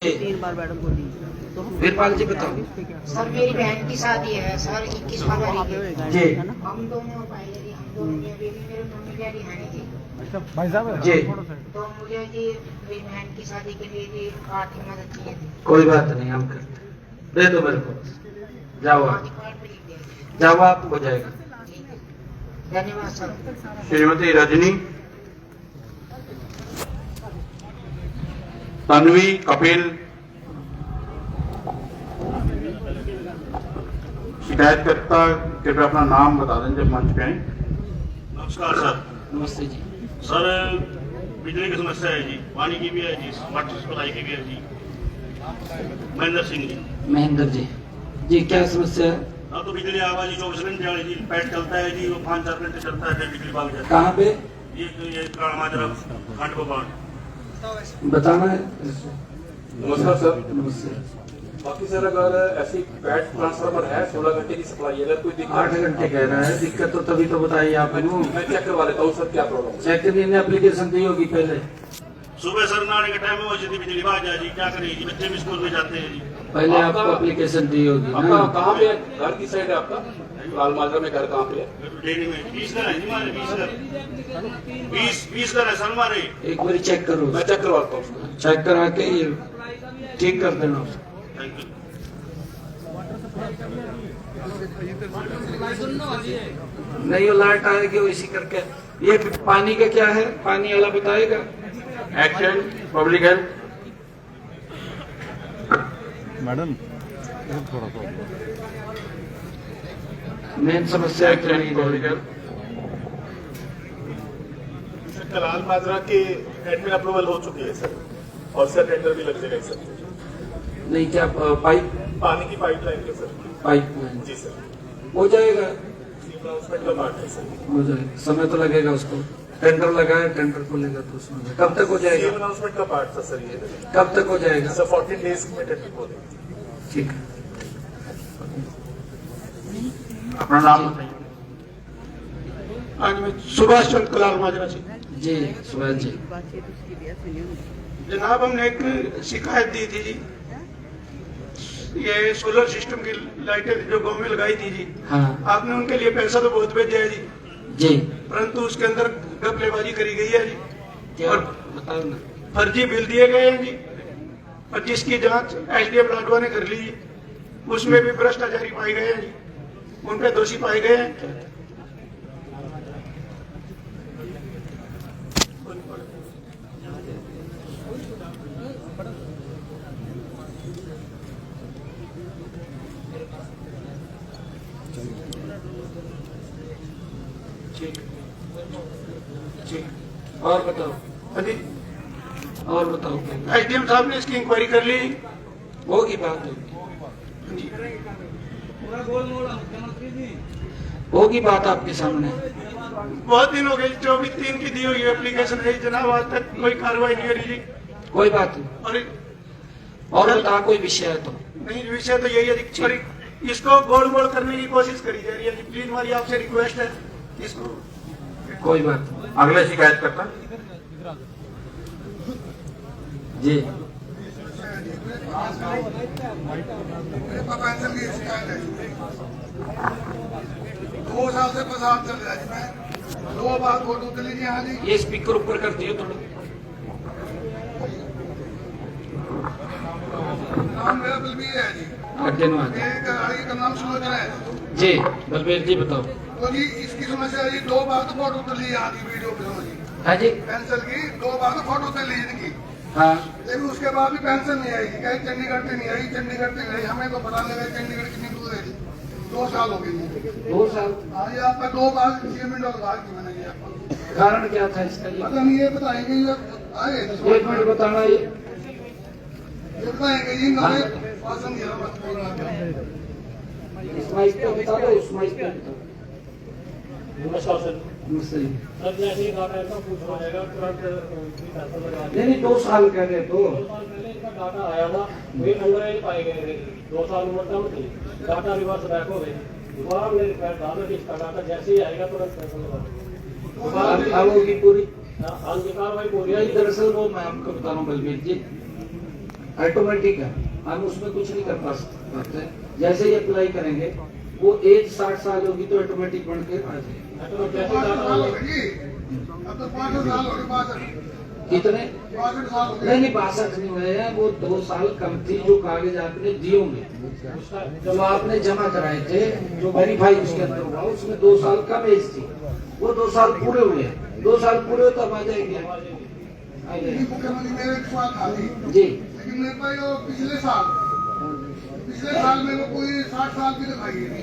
3 बार madam को दी तो हम वीरपाल जी बताओ। सर मेरी बहन की शादी है सर 21 फरवरी की। जी। हम दोनों पहले भी हम दोनों की अभी भी मेरे मम्मी डैडी हैं नहीं जी। अच्छा भाई साहब जी। तो मुझे जी मेरी बहन की शादी के लिए जी आर्थिक मदद चाहिए थी। कोई बात नहीं, हम करते। दे दो मेरे को, जाओ आप, कार्ड पे लिख देंगे। जाओ आप, हो जाएगा। ठीक है धन्यवाद सर। श्रीमती रजनी, तन्वी, कपिल, शिकायतकर्ता कृपया अपना नाम बता दें जब मंच पे आए। नमस्कार सर। नमस्ते जी। सर बिजली की समस्या है जी, पानी की भी है जी, वाटर सप्लाई की भी है जी। महेंद्र सिंह जी। महेंद्र जी, जी क्या समस्या है? हाँ तो बिजली आवाज 24 घंटे वाली जी, पैट चलता है जी, वो 5-4 घंटे चलता है, फिर बिजली भाग जाती है। कहाँ पे ये कामाजरा खंड गोपाल। बताना है? नमस्कार सर। नमस्ते। बाकी सर अगर ऐसी पैट ट्रांसफार्मर है 16 घंटे की सप्लाई, अगर कोई दिक्कत 8 घंटे कह रहा है, दिक्कत तो तभी तो बताइए आप। मैं चेक करवा लेता हूँ सर क्या प्रॉब्लम है। चेक करने ने एप्लीकेशन दी होगी पहले। सुबह सर नहाने के टाइम में वो जल्दी बिजली भाग जाए जी, क्या करें जी, बच्चे भी स्कूल में जाते हैं जी। पहले आपको एप्लीकेशन दी होगी आपका ना। कहाँ पे है? घर की साइड है आपका? लाल माजरा में घर कहाँ पे है? डेरी में 20 घर है जी हमारे, 20 घर है सर हमारे। एक बार चेक करो, मैं चेक करवाता हूँ उसको। चेक करा के ये ठीक कर देना। Thank you. नहीं वो लाइट आएगी वैसी करके। ये पानी का क्या है, पानी वाला बताएगा? Action public health. मैडम थोड़ा सा मेन समस्या है कि नहीं पब्लिक हेल्थ। लाल माजरा के एडमिन अप्रूवल हो चुकी है सर, और सर टेंडर भी लग जाएगा इस हफ्ते। नहीं क्या पाइप पानी की पाइपलाइन के सर। पाइप जी सर। हो जाएगा, अनाउंसमेंट का पार्ट है सर। हो जाएगा। समय तो लगेगा उसको, टेंडर लगाए, टेंडर को लेगा तो उसमें कब तक हो जाएगा? अनाउंसमेंट का पार्ट था सर ये। कब तक हो जाएगा? सर 14 डेज में टेंडर बोलेंगे। ठीक है। अपना नाम बताइए। आज मैं सुभाष चंद्र कलाल माजरा से। जी सुभाष जी। बातचीत उसकी भी ऐसे नहीं होनी। जनाब हमने एक शिकायत दी थी जी, ये सोलर सिस्टम की लाइटें जो गांव में लगाई थी जी, हाँ आपने उनके लिए पैसा तो बहुत भेजा है जी, जी। परंतु उसके अंदर घपलेबाजी करी गई है जी, क्या और बताओ ना। फर्जी बिल दिए गए हैं जी, और जिसकी जांच एसडीएम लाडवा ने कर ली जी, उसमें भी भ्रष्टाचारी पाए गए हैं जी, उन पे दोषी पाए गए हैं। ठीक। और बताओ, हाँ जी, और बताओ। एसडीएम साहब ने इसकी इंक्वायरी कर ली होगी बात, होगी जी। होगी बात आपके सामने। बहुत दिन हो गए, 24/3 की दी हुई एप्लीकेशन है जनाब, आज तक कोई कार्रवाई नहीं हो रही जी। कोई बात नहीं। और और बता कोई विषय है तो। नहीं, विषय तो यही है जी, पर इसको गोल मोड़ करने की कोशिश करी जा रही है जी। प्लीज हमारी आपसे रिक्वेस्ट है इसको। कोई बात नहीं। अगले शिकायतकर्ता। जी पेंशन की शिकायत है। 2 साल से फसाद चल रहा है जी। 2 बार फोटो चली जी। हाँ जी, ये स्पीकर ऊपर कर दियो थोड़ा। नाम मेरा बलबीर है जी। धन्यवाद मेरे गाड़ी का नाम सुलोचना है जी। बलबीर जी बताओ। तो जी इसकी समस्या है जी, 2 बार तो फोटो चली यहाँ की वीडियो पे जी। हाँ जी। पेंशन की 2 बार तो फोटो चली इनकी, हाँ लेकिन उसके बाद भी पेंशन नहीं आई। कहीं चंडीगढ़ से नहीं आई, चंडीगढ़ से नहीं। हमें तो पता लगा चंडीगढ़ कितनी दूर है जी। 2 साल हो गए जी। 2 साल। हाँ जी, आपका 2 बार सीमेंट और बाहर की मैंने किया। कारण क्या था इसका? ये पता नहीं, ये बताएंगे ये आए 1 मिनट बताना। ये बताएंगे जी। नवे शासन दिया मत इस्माइल पे बता दो, इस्माइल पे बता दो। नमस्कार सर। नमस्ते जी। सर जैसे ही डाटा ऐसा पूछना जाएगा तुरंत पैसा लगा नहीं नहीं 2 साल कह रहे तो। 2 साल पहले इसका डाटा आया था, वे अंग्रेज पाए गए थे। 2 साल उम्र कम थी, डाटा रिवर्स बैक हो गई। दोबारा हमने रिक्वेस्ट डाला कि इसका डाटा जैसे ही आएगा तुरंत पैसा लगा। अब होगी पूरी। हाँ जी, कार्रवाई पूरी यही है। दरअसल वो मैं आपको बता रहा हूँ बलबीर जी, ऑटोमेटिक है, हम उसमें कुछ नहीं कर पाते। जैसे ही अप्लाई करेंगे वो एज 60 साल होगी तो ऑटोमेटिक बन के आ जाएगी। तो जैसे 5 डाटा साल हो गए जी, अब तो 65 साल हो गए, 62 कितने? 62 साल हो गए। नहीं 62 नहीं हुए हैं, वो 2 साल कम थी जो कागज आपने दिए होंगे, जो आपने जमा कराए थे, जो वेरीफाई उसके अंदर हुआ, उसमें 2 साल कम एज थी, वो 2 साल पूरे हुए हैं। 2 साल पूरे हो तब आ जाएंगे। मुख्यमंत्री मेरे एक सवाल था जी, लेकिन मेरे पास वो पिछले साल मेरे को कोई 60 साल की दिखाई है,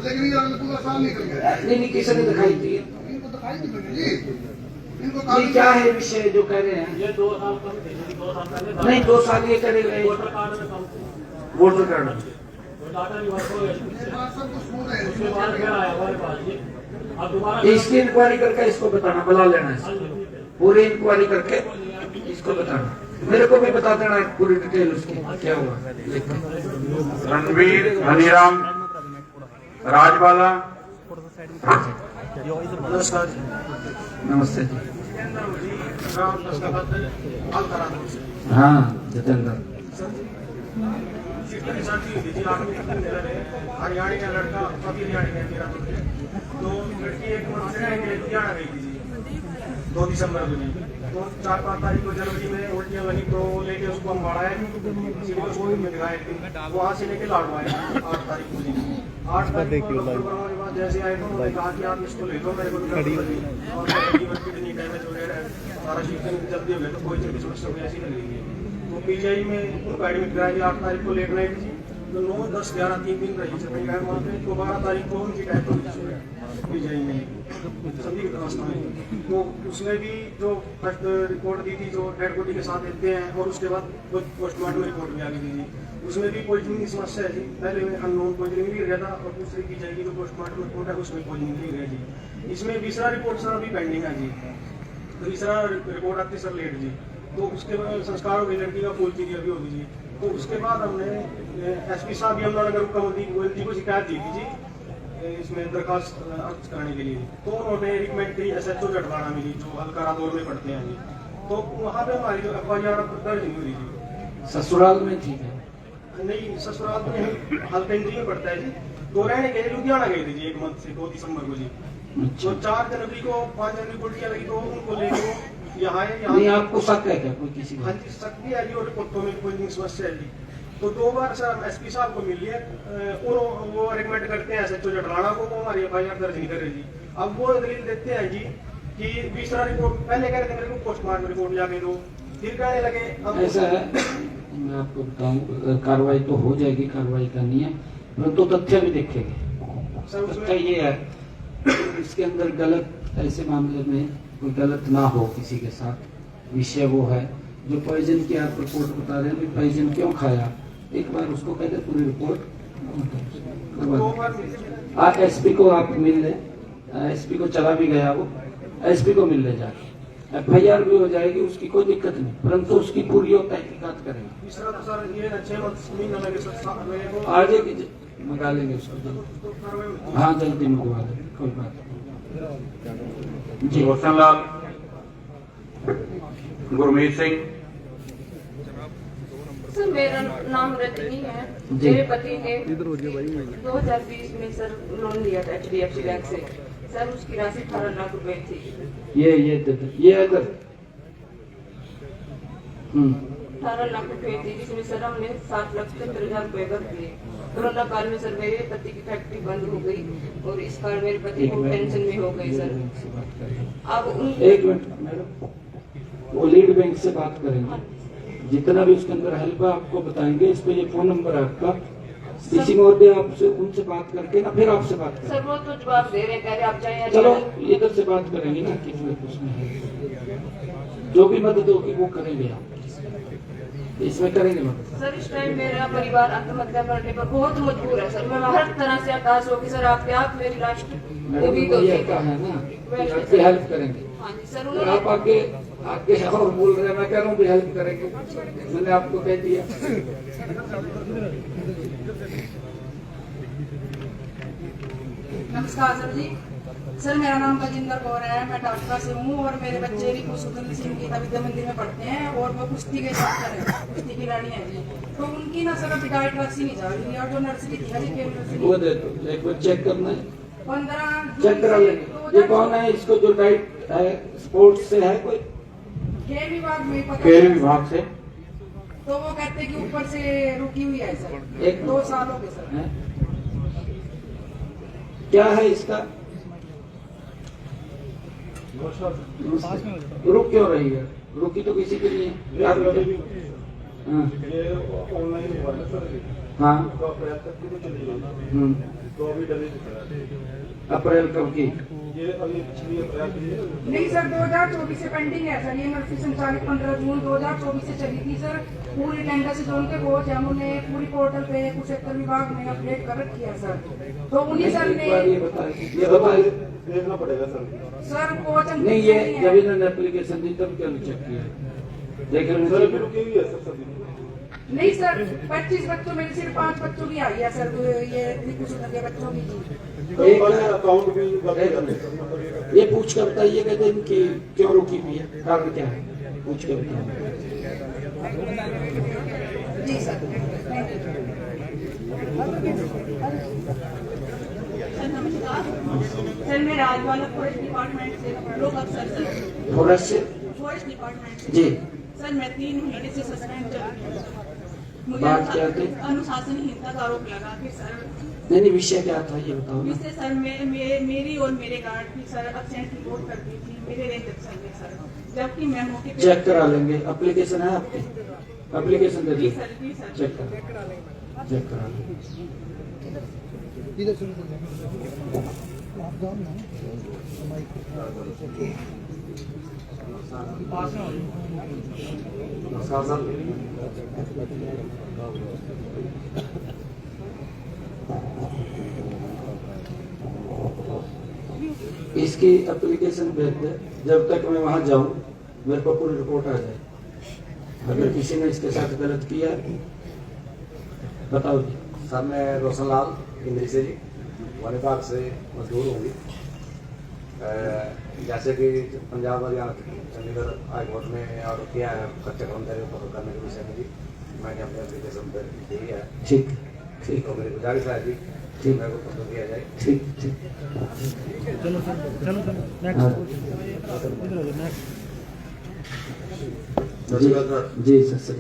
लेकिन ये पूरा साल निकल गया। नहीं किसी ने दिखाई थी, इनको दिखाई थी मैंने जी, इनको ये क्या है विषय जो कह रहे हैं? ये 2 साल कम थे, 2 साल पहले नहीं 2 साल ये करेंगे वोटर कार्ड में कम थे, वोटर कार्ड। तो डाटा रिवर्स हो गया। मेरे पास सब कुछ सुन रहे उसके बाद फिर आया हमारे पास जी, अब दोबारा इसकी इंक्वायरी करके इसको बताना, बुला लेना है, पूरी इंक्वायरी करके इसको बताना, मेरे को भी बता देना पूरी डिटेल उसकी क्या हुआ। रणवीर हनीराम राजबाला। नमस्ते जी। हाँ जितेंद्र, हरियाणा का लड़का अभी हरियाणा का तो लड़की 1 माह से लुधियाना गई थी 2 दिसंबर को जी, तो 4-5 तारीख को जनवरी में उल्टियां बनी तो लेके उसको हम बढ़ाए सिविल हॉस्पिटल में दिखाए थे, वहाँ से लेके लाडू आए 8 तारीख को जी। 8 तारीख को डॉक्टर बनवाने के बाद जैसे आए तो उन्होंने कहा कि आप इसको ले लो, मेरे को और किडनी डैमेज हो गया है, सारा शिफ्टिंग जल्दी हो गया तो कोई जल्दी समस्या कोई ऐसी नहीं है। तो पीजीआई में उनको एडमिट कराया 8 तारीख को लेट नाइट जी, तो 9, 10, 11, 3 दिन रही चल गए वहाँ पे। तो 12 तारीख को उनकी डेथ हो गई पीजीआई में सभी अवस्था में। तो उसने भी जो फर्स्ट रिपोर्ट दी थी जो डेड बॉडी के साथ देते हैं, और उसके बाद पोस्टमार्टम रिपोर्ट भी आ गई थी, उसमें भी पॉइजनिंग की समस्या है जी। पहले में अननोन पॉइजनिंग भी गया था, और दूसरी की जाएगी जो पोस्टमार्टम रिपोर्ट है उसमें पॉइजनिंग भी गया जी। इसमें तीसरा रिपोर्ट सर अभी पेंडिंग है जी, तो तीसरा रिपोर्ट आती सर लेट जी, तो उसके बाद संस्कार हो गई लड़की का, फूल की अभी होगी जी। तो उसके बाद हमने एसपी साहब यमुनानगर गोयल जी को शिकायत दी थी जी इसमें दरखास्त अर्ज कराने के लिए, तो उन्होंने रिकमेंड की SHO जटवाड़ा में जी, जो हल्का दौर में पढ़ते हैं जी, तो वहाँ पे हमारी जो FIR दर्ज नहीं हुई जी। ससुराल में ठीक है? नहीं ससुराल में हल्केंद्री में पड़ता है जी, तो रहने के लिए लुधियाना गए थे जी 1 मंथ से 2 दिसंबर को जी। तो 4 जनवरी को 5 जनवरी को उल्टियाँ लगी तो उनको लेके वो यहाँ नहीं आपको शक है क्या कोई किसी हाँ जी शक भी है जी, और रिपोर्टों में कोई समस्या है जी। तो 2 बार सर एसपी साहब को मिल लिया, वो रिकमेंड करते हैं SHO जटवाड़ा को, वो हमारी FIR दर्ज नहीं करे जी। अब वो दलील देते हैं जी कि तीसरा रिपोर्ट, पहले कह रहे थे मेरे को पोस्टमार्टम रिपोर्ट जाके दो, फिर कहने लगे अब ऐसा है। मैं आपको बताऊं कार्रवाई तो हो जाएगी, कार्रवाई करनी है, परंतु तथ्य भी देखेंगे। तथ्य ये है इसके अंदर गलत, ऐसे मामले में कोई गलत ना हो किसी के साथ। विषय वो है जो पॉइजन की आप रिपोर्ट बता रहे हैं, पॉइजन क्यों खाया, एक बार उसको कहते पूरी रिपोर्ट। आप एसपी को आप मिल ले, एसपी को चला भी गया वो, एसपी को मिल ले जाके FIR भी हो जाएगी, उसकी कोई दिक्कत नहीं, परंतु उसकी पूरी तहकीकात करेंगे। तीसरा तो सर ये 6 महीना लगे सर, आ जाएगी, मंगा लेंगे उसको। हाँ जल्दी मंगवा लेंगे, कोई बात नहीं जी। रोशन लाल, गुरमीत सिंह। सर मेरा नाम रजनी है, मेरे पति ने 2020 में सर लोन लिया था HDFC बैंक से, सर उसकी राशि 18 लाख रुपए थी। ये इधर 18 लाख रुपए थी, जिसमें सर हमने 7,75,000 रुपए भर दिए। कोरोना काल में सर मेरे पति की फैक्ट्री बंद हो गई, और इस कारण मेरे पति को टेंशन में हो गई सर। अब एक मिनट मैडम, वो लीड बैंक से बात करेंगे, जितना भी उसके अंदर हेल्प है आपको बताएंगे। इस पे ये फोन नंबर है आपका, डीसी महोदय आपसे उनसे बात करके ना फिर आपसे बात करेंगे। सर वो तो जवाब दे रहे हैं, कह रहे आप जाए। चलो इधर से बात करेंगे ना कि उसमें है जो भी मदद होगी वो करेंगे, आप इसमें करेंगे मदद। सर इस टाइम मेरा परिवार आत्महत्या करने पर बहुत मजबूर है सर, मैं हर तरह से हताश हो कि सर आपके आप मेरी लास्ट उम्मीद होती है ना, आपकी हेल्प करेंगे। हाँ जी सर, और आप आगे और बोल रहे हैं, मैं कह रहा हूँ भी हेल्प करेंगे, मैंने आपको कह दिया। नमस्कार सर जी। सर मेरा नाम बजिंदर कौर है, मैं टाटका से हूँ और मेरे बच्चे भी कुशुंदर सिंह गीता विद्या मंदिर में पढ़ते हैं और वो कुश्ती के छात्र है, कुश्ती खिलाड़ी है जी। तो उनकी ना सर अभी डाइट वैक्सीन नहीं जा रही है और जो नर्सरी थी हरी केवल नर्सरी वो दे दो, एक बार चेक करना है, 15 चेक करा लेंगे। ये कौन है, इसको जो डाइट है स्पोर्ट्स से है कोई, खेल विभाग में पता खेल विभाग से, तो वो कहते हैं कि ऊपर से रुकी हुई है सर, एक 2 साल हो गए सर। है? क्या है इसका, रुक क्यों रही है, रुकी तो किसी के लिए हाँ ऑनलाइन हुआ है सर, हाँ तो अप्रैल तक की तो चली गई, तो अभी डले अप्रैल कब की, ये अभी पिछली अप्रैल की है। नहीं सर 2024 से पेंडिंग है सर, ये नर्सरी संचालित 15 जून 2024 से चली थी सर। पूरी टेंडेंसी जो उनके कोच है उन्होंने पूरी पोर्टल पे कुशेतर विभाग में अपडेट कर रखी है सर। तो उन्हीं सर ने ये बताइए देखना पड़ेगा सर। सर कोच नहीं, ये जब इन्होंने एप्लीकेशन दी तब क्यों चेक किया, देख लेना सर अभी चाहिए। रुकी हुई है सर सभी। नहीं सर 25 बच्चों में सिर्फ 5 बच्चों की आई है सर, ये कुशेतर के बच्चों की जी। तो अकाउंट भी मतलब ये पूछ कर बताइए कहते हैं कि क्यों रुकी हुई है, कारण क्या है, पूछ कर बताइए। जी सर सर मैं राजवाला फॉरेस्ट डिपार्टमेंट से लोक अफसर सर, फॉरेस्ट डिपार्टमेंट से जी, सर मैं 3 महीने से सस्पेंड चल रही हूँ सर। मुझे बात क्या थी? अनुशासनहीनता का आरोप लगा कि सर नहीं विषय क्या था ये बताओ ना। इससे सर मेरी और मेरे गार्ड की सर एब्सेंट रिपोर्ट कर दी थी मेरे रेंज अफसर ने सर, जबकि मैं मौके पे चेक करा लेंगे, एप्लीकेशन है आपकी, एप्लीकेशन दे जी दी, सर जी सर चेक करा लेंगे। इसकी एप्लीकेशन भेज दे, जब तक मैं वहां जाऊं मेरे को पूरी रिपोर्ट आ जाए। अगर किसी ने इसके साथ गलत किया बताओ जी। सर मैं रोशनलाल इंद्री से जी, वन विभाग से मजदूर होंगी। जैसे कि पंजाब हरियाणा चंडीगढ़ हाई कोर्ट में और किया है कच्चे कर्मचारियों को करने के विषय में जी, मैंने अपने एप्लीकेशन पर दी है। ठीक ठीक, तो मेरी गुजारिश है जी, ठीक, मेरे को पसंद दिया जाए। ठीक ठीक। जी सर सर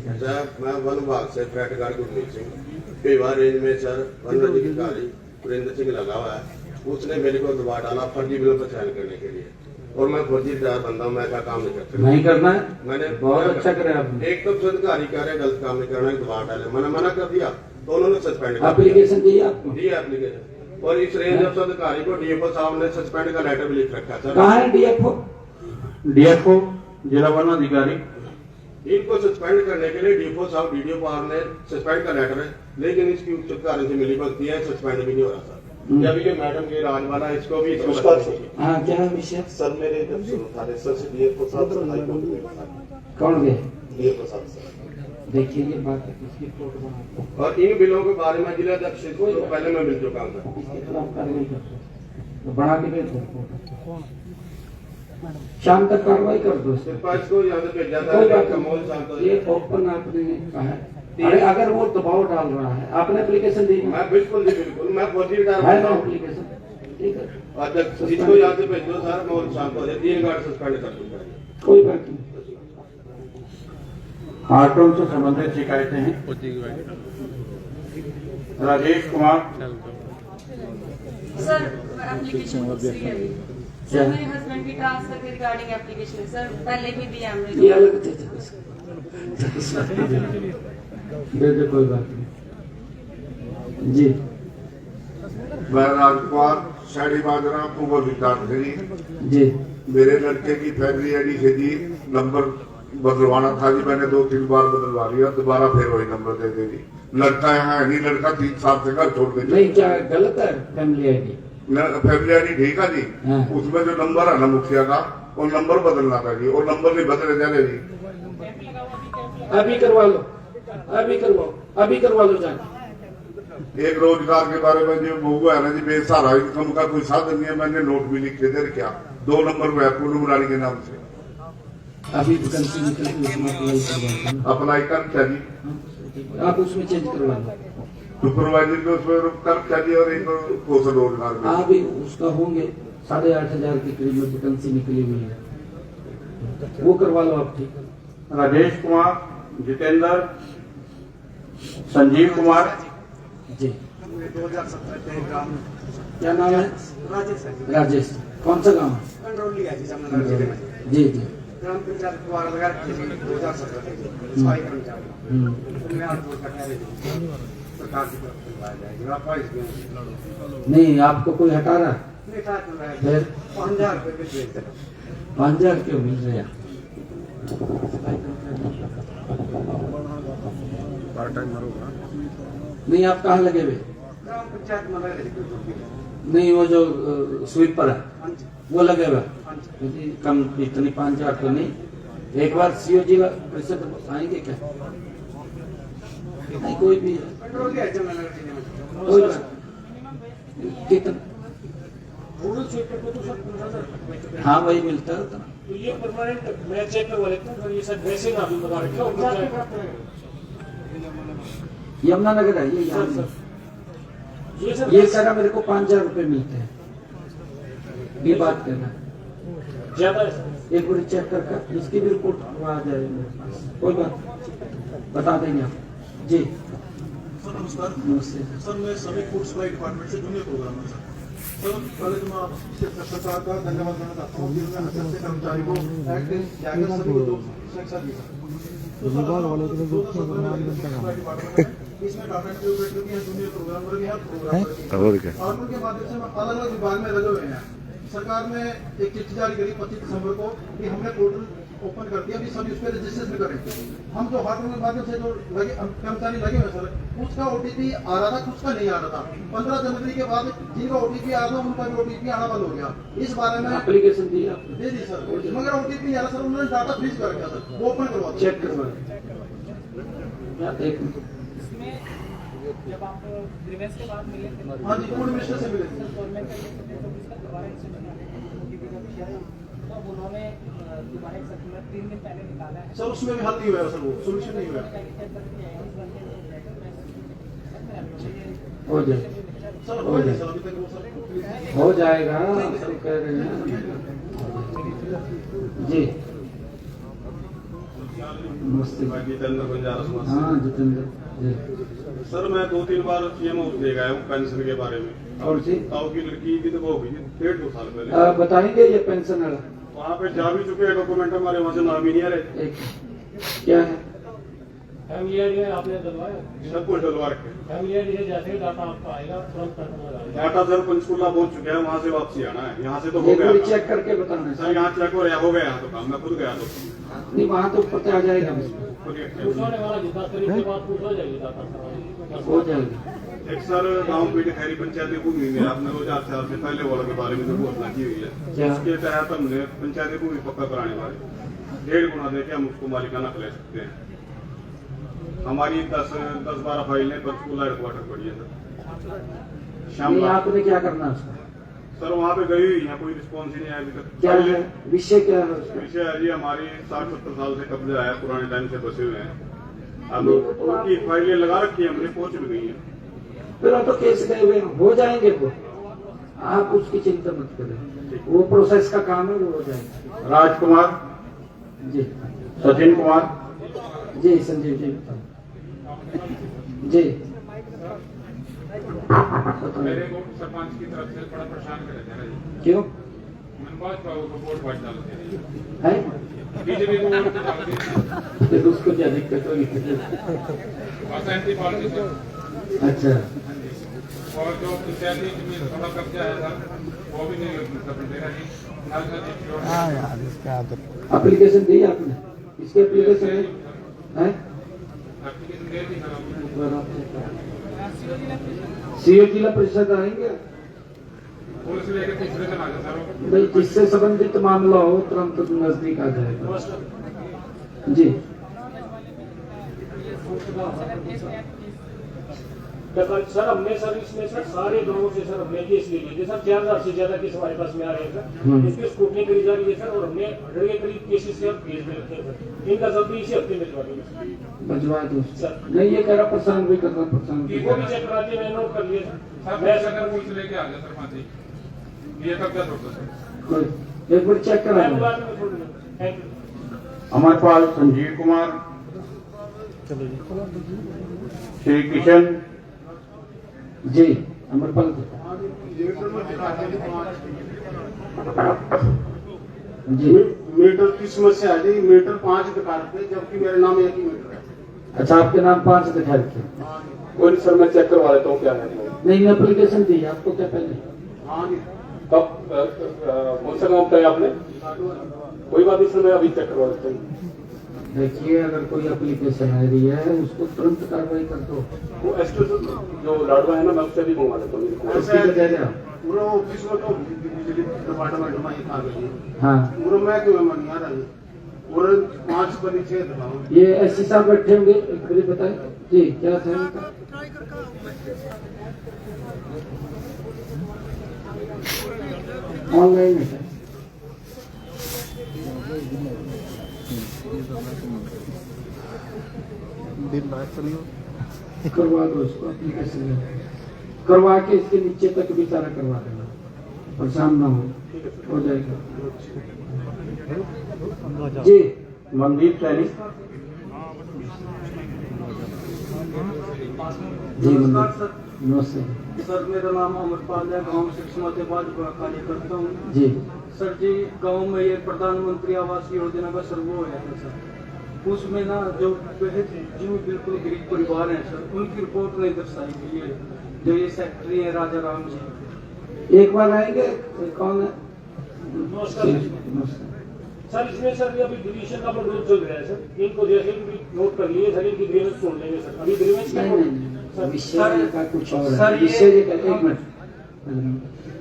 मैं वन विभाग से PAT guard Gurmeet Singh, Pewa range में सर वन अधिकारी सुरेंद्र सिंह लगा हुआ है। उसने मेरे को दबा डाला फर्जी बिलों पर साइन करने के लिए, और मैं फर्जी ड्राइवर बंदा हूँ, मैं ऐसा काम नहीं करता। नहीं करना है, मैंने बहुत अच्छा करे आपने। एक तो अधिकारी कह रहे गलत काम नहीं करना, दबा डाले, मैंने मना कर दिया तो उन्होंने सस्पेंड कर एप्लीकेशन दी आपको? दी एप्लीकेशन, और इस रेंज अफसर अधिकारी को डीएफओ साहब ने सस्पेंड का लेटर भी लिख रखा है। कहाँ है डीएफओ? डीएफओ जिला वन अधिकारी, इनको सस्पेंड करने के लिए डीएफओ साहब डीडीओ पावर ने सस्पेंड का लेटर है, लेकिन इसकी उच्च अधिकारी से मिली भगती है, सस्पेंड भी नहीं हो रहा सर। जब ये मैडम के राजवाला इसको भी हाँ क्या है विषय सर मेरे जब शुरू था सर से डीएफओ साहब से हाई कोर्ट में कौन गए? डीएफओ साहब सर देखिए ये बात है, इसकी रिपोर्ट बना, और इन बिलों के बारे में जिला अध्यक्ष को पहले मैं मिल चुका हूँ सर। इसके खिलाफ कार्रवाई करते तो बढ़ा के भेज दो, शाम तक कार्रवाई कर दो। सिर्फ को यहाँ से भेजा कोई बात था, नहीं, ये ओपन आपने कहा है। अरे अगर वो दबाव डाल रहा है, आपने एप्लीकेशन दी? मैं बिल्कुल जी बिल्कुल, मैं फौजी है ना एप्लीकेशन? ठीक है, अध्यक्ष जिसको यहाँ से भेज दो सर, मैं शांत हो जाए, 3 गार्ड सस्पेंड कर दूंगा। कोई बात नहीं। ऑटो से संबंधित शिकायतें हैं। राजेश कुमार सर एप्लीकेशन दूसरी है सर, मेरे हस्बैंड की ट्रांसफर के रिगार्डिंग एप्लीकेशन सर, पहले भी दिया हमने। ये अलग थे दे दे, कोई बात नहीं जी। मैं राजकुमार शहरी बाजरा पूर्व विद्यार्थी जी, मेरे लड़के की फैमिली आईडी से जी नंबर बदलवाना था जी, मैंने 2-3 बार बदलवा लिया, दोबारा फिर वही नंबर दे दी। लड़का यहाँ है नहीं, लड़का 3 साल से घर छोड़ दे। नहीं क्या गलत है फैमिली आईडी? फैमिली आईडी ठीक है जी, हाँ। उसमें जो नंबर है ना मुखिया का, वो नंबर बदलना था जी, और नंबर नहीं बदले जाने जी। अभी करवा लो, अभी करवाओ, अभी करवा लो जाके। एक रोजगार के बारे में जो बहुआ है ना जी, बेसहारा इनकम का कोई साधन नहीं है। मैंने नोट भी लिख के दे रखा 2 नंबर में है पूनम रानी के नाम से। अभी वैकेंसी निकल के उसमें अप्लाई करवा दो। अप्लाई कर चाहिए, आप उसमें चेंज करवा दो। सुपरवाइजर को उसमें कर चाहिए और एक कौशल रोजगार में आप भी उसका होंगे 8,500 के करीब में वैकेंसी निकली हुई है, वो करवा लो आप। ठीक है। राजेश कुमार, जितेंद्र, संजीव कुमार जी। 2017 के ग्राम क्या नाम है? राजेश। राजेश। कौन सा गाँव है? कंट्रोली है जी, जामनगर जिले में। जी जी। ग्राम पंचायत द्वारा लगा रखी थी 2017 के सफाई कर्मचारी। मैं आपको कटवा देती सरकार की तरफ से लाया जाएगा। आप प्राइस भी नहीं, आपको कोई हटा रहा? नहीं था तो मैं फिर 5,000 रुपए बिल भेजते 5,000 क्यों मिल रहे हैं? नहीं, आप कहाँ लगे हुए? ग्राम पंचायत में लगे थे। नहीं, वो जो स्वीपर है वो लगे हुए यदि कम इतनी 5,000 तो नहीं। एक बार सीओ जिला परिषद आएंगे क्या? नहीं, कोई भी कंट्रोल है जामनगर जिले में। कोई कितना? रूरल सेक्टर को तो सब 15,000 हाँ, वही मिलता है उतना। तो ये परमानेंट मैं चेक करवा लेता हूँ। ये सब वैसे ना अभी बता रखे हो। यमुनानगर है ये सारा मेरे को 5,000 रुपए मिलते हैं। ये बात करना ज्यादा है। एक बार चेक करके इसकी भी रिपोर्ट आ जाएगी मेरे पास। कोई बात बता देंगे आप जी। सर नमस्कार। नमस्ते सर, मैं सभी फूड सप्लाई डिपार्टमेंट से जूनियर प्रोग्रामर सर। पहले तो मैं आपसे सरकार का धन्यवाद करना चाहता हूँ कि उन्होंने अच्छे कर्मचारी को एक्ट इन जाकर सभी को 2 सुरक्षा दी सर। इसमें डाटा एंट्री ऑपरेटर भी हैं, जूनियर प्रोग्रामर भी हैं, प्रोग्रामर भी हैं। और उनके माध्यम से हम अलग अलग विभाग में लगे हुए हैं। सरकार ने एक चिट्ठी जारी करी 25 दिसंबर को कि हमने पोर्टल ओपन कर दिया, अभी सभी उस पर रजिस्ट्रेशन करें। हम जो हार्डवेयर के माध्यम से जो लगे कर्मचारी लगे हुए सर, उसका ओटीपी आ रहा था, कुछ का नहीं आ रहा था। 15 जनवरी के बाद जिनका ओटीपी आ रहा था उनका भी ओटीपी आना बंद हो गया। इस बारे में एप्लीकेशन दी दे दी सर, मगर ओटीपी नहीं आ रहा सर। उन्होंने डाटा फ्रीज कर दिया सर, वो ओपन करवा दिया। चेक करवा देख। जब आप ग्रीवेंस के बाद मिले थे? हाँ जी, फूड मिनिस्टर से मिले थे। तो उन्होंने दोबारा एक सर्कुलर 3 दिन पहले निकाला है सर, उसमें भी हल नहीं हुआ सर, वो सोल्यूशन नहीं हुआ। हो जाए सर हो जाए सर, अभी तक वो सर हो जाएगा। सर कह रहे हैं जी। नमस्ते। जितेंद्र बंजारा। हाँ जितेंद्र जी। सर, मैं 2-3 बार सीएम हाउस ले गया हूँ पेंशन के बारे में। और जी ताऊ की लड़की की तो वो हुई 1.5-2 साल पहले। बताएंगे ये पेंशन वाला? वहाँ पे जा भी चुके हैं, डॉक्यूमेंट हमारे वहाँ से नाम ही नहीं आ रहे। क्या है? फैमिली आपने डलवाया? सब कुछ डलवा रखे। फैमिली जैसे डाटा आपका आएगा तुरंत करना। डाटा सर पंचकूला पहुँच चुके हैं, वहाँ से वापसी आना है। यहाँ से तो हो गया चेक करके बताना सर, यहाँ चेक हो गया यहाँ तो काम। मैं खुद गया तो नहीं, वहाँ तो पता आ जाएगा। पूछने वाला जितना करीब के बाद पूछा जाएगी डाटा हो जाएगा। एक सर गांव पीटी खैरी पंचायती भूमि में आपने 2004 से पहले वालों के बारे में जो घोषणा की हुई है, उसके तहत हमने पंचायती भूमि पक्का कराने वाले 1.5 गुना देके हम उसको मालिकाना ले सकते हैं। हमारी 10-12 फाइलें पंचकूला हेडक्वार्टर पड़ी है सर। शाम आपने क्या करना उसका? सर वहाँ पे गई हुई है, कोई रिस्पॉन्स ही नहीं आया अभी तक। क्या है विषय? क्या है विषय है जी, हमारी 60-70 साल से कब्जा है, पुराने टाइम से बसे हुए हैं। अब उनकी फाइलें लगा रखी है, हमने पहुंच भी गई है। फिर तो केस गए हुए हो जाएंगे वो, आप उसकी चिंता मत करें, वो प्रोसेस का काम है, वो हो जाएगा। राजकुमार जी। सचिन कुमार जी। संजीव जी जी। मेरे को सरपंच की तरफ से बड़ा परेशान कर रहे हैं। क्यों? वोट वाट डालते हैं बीजेपी को वोट डालते हैं। उसको क्या दिक्कत होगी? अच्छा। और जो पंचायती जमीन थोड़ा कब्जा है सर, वो भी नहीं देगा। एप्लीकेशन दी आपने? इसके एप्लीकेशन है? सीओ जिला परिषद आएंगे भाई, जिससे संबंधित मामला हो तुरंत नजदीक आ जाएगा जी। सर हमने सर इसमें सर सारे गाँव से सर हमने केस ले लिए सर 4000 से ज्यादा केस हमारे पास में आ रहे हैं सर। इसकी स्क्रूटनी करी जा रही है सर और हमने 100 के करीब केसेस से केस में रखे हैं सर। इनका सब भी इसी हफ्ते में भिजवा दो सर। नहीं ये कह रहा प्रशांत भी कर रहा प्रशांत वो भी चेक कराते मैंने नोट कर लिया सर। मैं सर पुलिस लेके आ गया सर 5 जी ये कब क्या छोड़ता सर एक बार चेक करा अमरपाल संजीव कुमार, श्री किशन जी अमरपाल जी। मीटर की समस्या है जी, मीटर 5 दिखाते जबकि मेरे नाम 1 ही मीटर है। अच्छा आपके नाम 5 दिखा रखे। कोई सर मैं चेक करवा लेता हूँ क्या है। नहीं एप्लीकेशन दी आपको क्या पहले? हाँ जी। कब कौन सा काम किया आपने? कोई बात नहीं सर मैं अभी चेक करवा लेता हूँ। देखिए अगर कोई एप्लीकेशन आ रही है उसको तुरंत कार्रवाई कर दो। वो एक्सप्रेस जो लाडवा है ना मैं उससे भी मंगवा लेता हूँ। पूरा ऑफिस में तो बिजली डिपार्टमेंट में ही था गई। हाँ पूरा मैं क्यों मन यार है पूरा 5 परिचय दिखाऊं। ये एससी साहब बैठे होंगे एक बार बताएं जी क्या था इनका? ऑनलाइन है करवा दो उसको एप्लीकेशन करवा के इसके नीचे तक भी सारा करवा देना, परेशान ना हो जाएगा जी। मनदीप सैनी, जी नमस्ते सर मेरा नाम अमरपाल है, गाँव शिक्षमाबाद कार्य करता हूँ जी। सर जी गांव में ये प्रधानमंत्री आवास योजना का सर्वे हो है सर, उसमें ना जो बिल्कुल गरीब परिवार हैं सर उनकी रिपोर्ट नहीं दर्शाई गई है। जो ये सेक्रेटरी है राजा राम जी, एक बार आएंगे कौन है? सर इसमें सर अभी डिवीजन का प्रोग्राम चल रहा है सर। इनको जैसे भी नोट कर लिए सर इनकी ग्रीवेंस सुन लेंगे सर। अभी ग्रीवेंस विषय का कुछ और है। विषय एक मिनट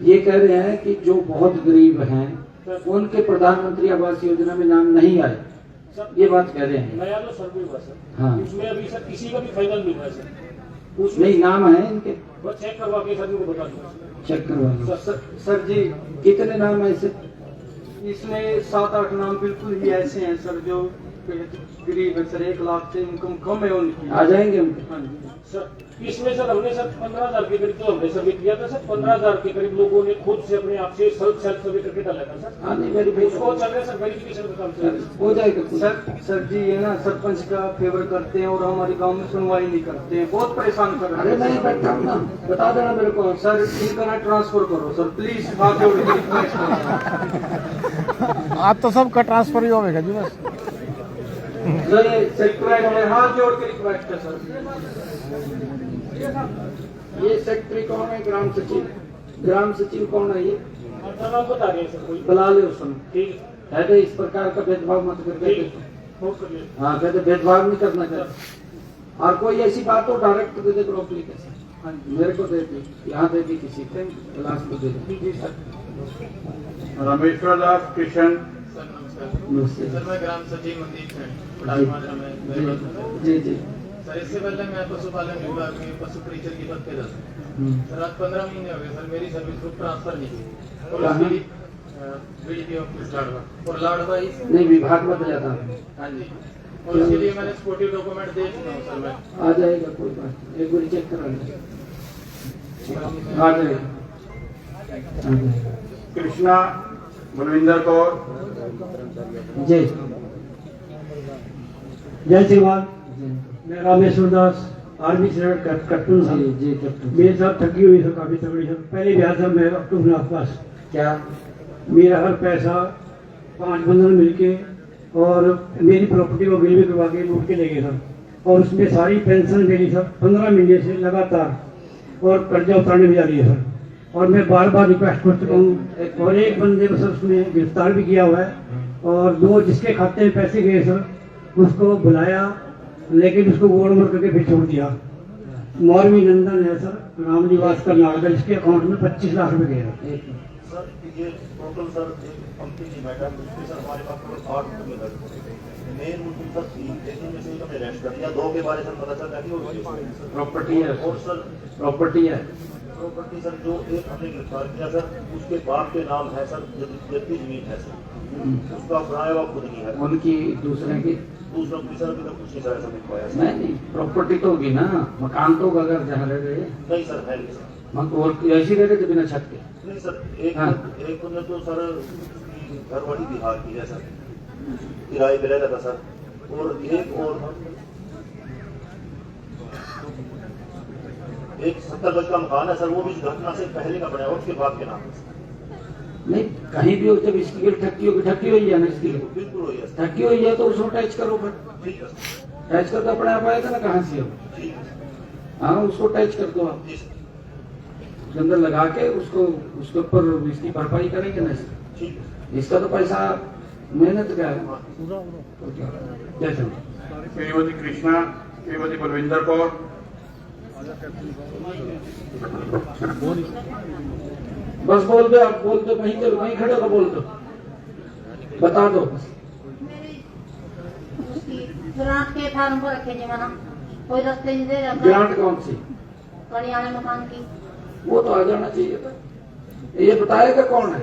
ये कह रहे हैं कि जो बहुत गरीब हैं उनके प्रधानमंत्री आवास योजना में नाम नहीं आए, ये बात कह रहे हैं। नया तो सर्वे हुआ सर। हाँ उसमें अभी सर किसी का भी फाइनल नहीं हुआ है सर। उसमें नहीं नाम है इनके, वो चेक करवा के सर उनको बता दो। चेक करवा लो सर जी। कितने नाम है इसे? इसमें 7-8 नाम बिल्कुल ही ऐसे हैं सर जो गरीब है सर, 1 लाख से इनकम कम है उनकी। आ जाएंगे उनके? हाँ जी सर इसमें सर हमने सर 15,000 के करीब तो हमने सर्वे किया था सर। 15,000 के करीब लोगों ने खुद से अपने आप से सेल्फ सर्वे करके डाला था सर। हाँ नहीं वेरीफाई उसको चल रहा है सर, वेरिफिकेशन का काम चल रहा है। हो जाएगा सर जी ये ना सरपंच का फेवर करते हैं और हमारे गांव में सुनवाई नहीं करते हैं, बहुत परेशान कर रहे हैं। अरे नहीं बैठा हूँ ना, बता देना मेरे को। सर इनका ना ट्रांसफर करो सर प्लीज, हाथ जोड़ के रिक्वेस्ट करो। आज तो सबका ट्रांसफर ही होगा जी बस। सर सेक्रेटरी में हाथ जोड़ के रिक्वेस्ट है सर। ये सेक्रेटरी कौन है? ग्राम सचिव। ग्राम सचिव कौन है ये? नाम बता रहे हैं सर कोई। बुला ले उसमें। ठीक है तो इस प्रकार का भेदभाव मत करके। हाँ कहते भेदभाव नहीं करना चाहिए। और कोई ऐसी बात हो डायरेक्ट दे दे एप्लीकेशन, मेरे को दे दी, यहाँ दे दी किसी को, क्लास को दे दी। रमेश्वर दास किशन, सर मैं ग्राम सचिव मनदीप जी जी। सर इससे पहले मैं पशुपालन विभाग में पशु परिचर की पद पे था सर। आज 15 महीने हो गए सर मेरी सर्विस ग्रुप ट्रांसफर नहीं की और उसकी बीडीपी ऑफिस लाडवा और लाडवा ही नहीं विभाग बदला था। हाँ जी, और उसके लिए मैंने सपोर्टिव डॉक्यूमेंट दे चुका हूँ सर। मैं आ जाएगा कोई बात नहीं, एक बार चेक करा आ जाएगा। कृष्णा बलविंदर कौर, जय जय श्रीमान। मैं रामेश्वर दास आर्मी से कैप्टन था जी कैप्टन। मेरे साथ ठगी हुई सर, काफी तगड़ी सर। पहले भी आया था मैं अपने पास, क्या मेरा हर पैसा 5 बंधन मिलके और मेरी प्रॉपर्टी को गिरवी करवा के लूट के ले गए सर। और उसमें सारी पेंशन मेरी सर 15 महीने से लगातार और कर्जा उतारने में जा रही है सर। और मैं बार बार रिक्वेस्ट कर चुका हूँ और एक बंदे को सर उसने गिरफ्तार भी किया हुआ है और 2 जिसके खाते में पैसे गए सर उसको बुलाया लेकिन उसको वोट मोड़ करके फिर छोड़ दिया। मौरवी नंदन है सर, रामनिवास कर्नाटक, जिसके अकाउंट में 25 लाख रुपए गए। सर ये टोटल सर एक पंक्ति की मैटर सर हमारे पास 8 मेन मुद्दे सर 3 में से हमने अरेस्ट कर दिया, 2 के बारे में पता चल रहा है कि प्रॉपर्टी है और सर प्रॉपर्टी है प्रॉपर्टी सर जो एक हमने गिरफ्तार किया सर उसके बाप के नाम है सर, जबकि जमीन है सर, उसका बनाया हुआ खुद की है, उनकी दूसरे की दूसरों की सर अभी तक कुछ नहीं सर ऐसा मिल पाया सर। नहीं प्रॉपर्टी तो होगी ना, मकान तो अगर जहाँ रह रहे नहीं सर है नहीं सर, और ऐसी रह रहे थे बिना छत के। नहीं सर एक ने तो सर घर वाली बिहार की है सर, किराए पे रहता था सर, और एक 70 गज का मकान है सर, वो भी घटना से पहले का बनाया उसके बाद के नाम है। नहीं कहीं भी हो, जब इसकी ठक्की हुई है ना, इसकी बिल्कुल हुई है ठक्की हुई है तो उसको टच करो, फिर ठीक है टच करके अपने आप आएगा ना, कहाँ से हो। हाँ उसको टच कर दो आप, उसके अंदर लगा के उसको उसके ऊपर इसकी भरपाई करेंगे ना, इसका तो पैसा मेहनत का है। जैसे श्रीमती कृष्णा, श्रीमती बलविंदर कौर, बस बोल दो, आप बोल दो, वहीं खड़े हो बोल दो, बता दो। ग्रांट के फार्म पर रखे जी मना कोई रास्ते नहीं दे रहा। ग्रांट कौन सी? कड़ियाने मकान की। वो तो आ जाना चाहिए था, ये बताएगा कौन है?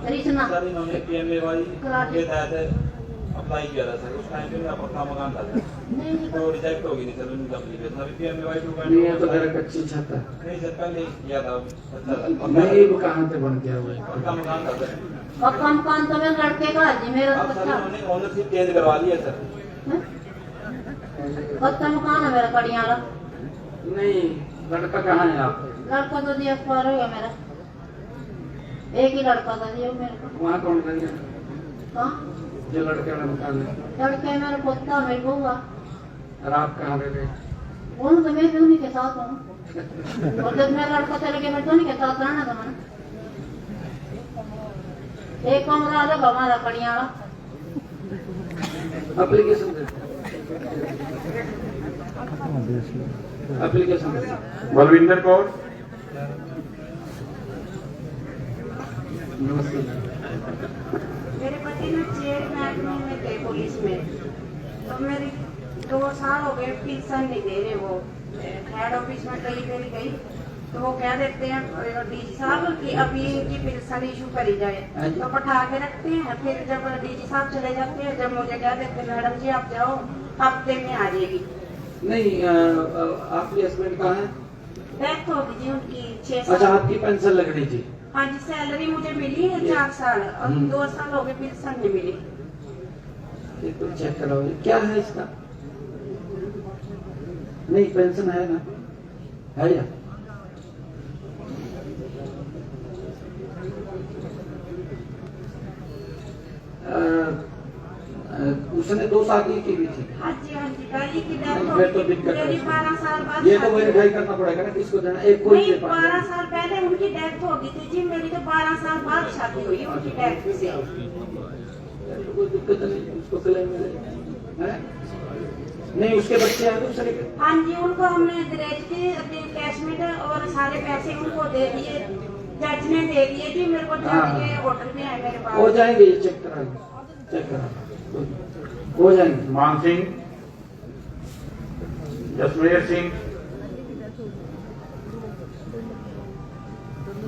कृष्णा सर इन्होंने PMAY के तहत अप्लाई किया था सर, उस टाइम पे मेरा पक्का मकान था तो रिजेक्ट हो गई थी सर उनकी एप्लीकेशन। अभी PMAY 2.0 नहीं है तो मेरा कच्ची छत है। नहीं सर पहले किया था, नहीं वो कहाँ से बन गया हुआ है? पक्का मकान था सर। पक्का मकान तो मेरे लड़के का जी, मेरा अब सर उन्होंने ओनरशिप चेंज करवा लिया सर। पक्का मकान है मेरा कड़ियाला। नहीं लड़का कहाँ है आप? लड़का तो जी अखबार हो गया मेरा, एक ही लड़का था जी मेरे को। वहाँ कौन रहेगा? हाँ जो लड़के वाला मकान है। लड़के मेरा पोता मेरी बउआ। और आप कहाँ रह रहे? वो तो मैं भी उन्हीं के साथ हूँ, और जब मेरा लड़का चले गया मैं तो उन्हीं के साथ रहना था मैंने। एक कमरा अलग हमारा कड़ियाला। एप्लीकेशन एप्लीकेशन बलविंदर कौर, मेरे पति ने चेयरमैन में थे पुलिस में, तो मेरी 2 साल हो गए पेंशन नहीं दे रहे। वो हेड ऑफिस में कई देर गई तो वो कह देते हैं डीजी साहब कि अभी इनकी पेंशन इशू करी जाए, तो बैठा के रखते हैं। फिर जब डीजी साहब चले जाते हैं, जब मुझे कह देते हैं मैडम जी आप जाओ हफ्ते में आ जाएगी। नहीं आपके हस्बैंड कहाँ है? डेथ हो गई जी उनकी 6 साल। अच्छा आपकी पेंशन लग रही थी? हाँ जी सैलरी मुझे मिली है 4 साल और 2 साल हो गए पेंशन नहीं मिली। तो चेक कराओ क्या है इसका। नहीं पेंशन है ना, है या? उसने 2 शादी की भी थी। हाँ जी गाड़ी की डेथ हो फिर तो दिक्कत है। मेरी 12 साल बाद ये तो वेरीफाई करना पड़ेगा ना किसको देना। एक कोई नहीं 12 साल पहले उनकी डेथ हो गई थी जी, मेरी तो 12 साल बाद शादी हुई उनकी डेथ से। कोई दिक्कत नहीं, उसको क्लेम मिलेगा। नहीं उसके बच्चे हैं दूसरे के? हाँ जी उनको हमने दहेज की कैशमेंट और सारे पैसे उनको दे दिए, जज ने दे दिए जी। मेरे को होटल में है मेरे पास। हो जाएंगे, ये चेक करा हो जाएंगे। मान सिंह, जसमेर सिंह,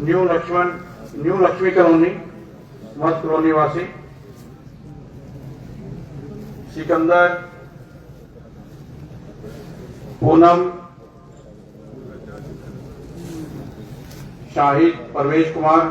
न्यू लक्ष्मी कॉलोनी मत कॉलोनी वासी, सिकंदर, पूनम, शाहिद, परवेश कुमार,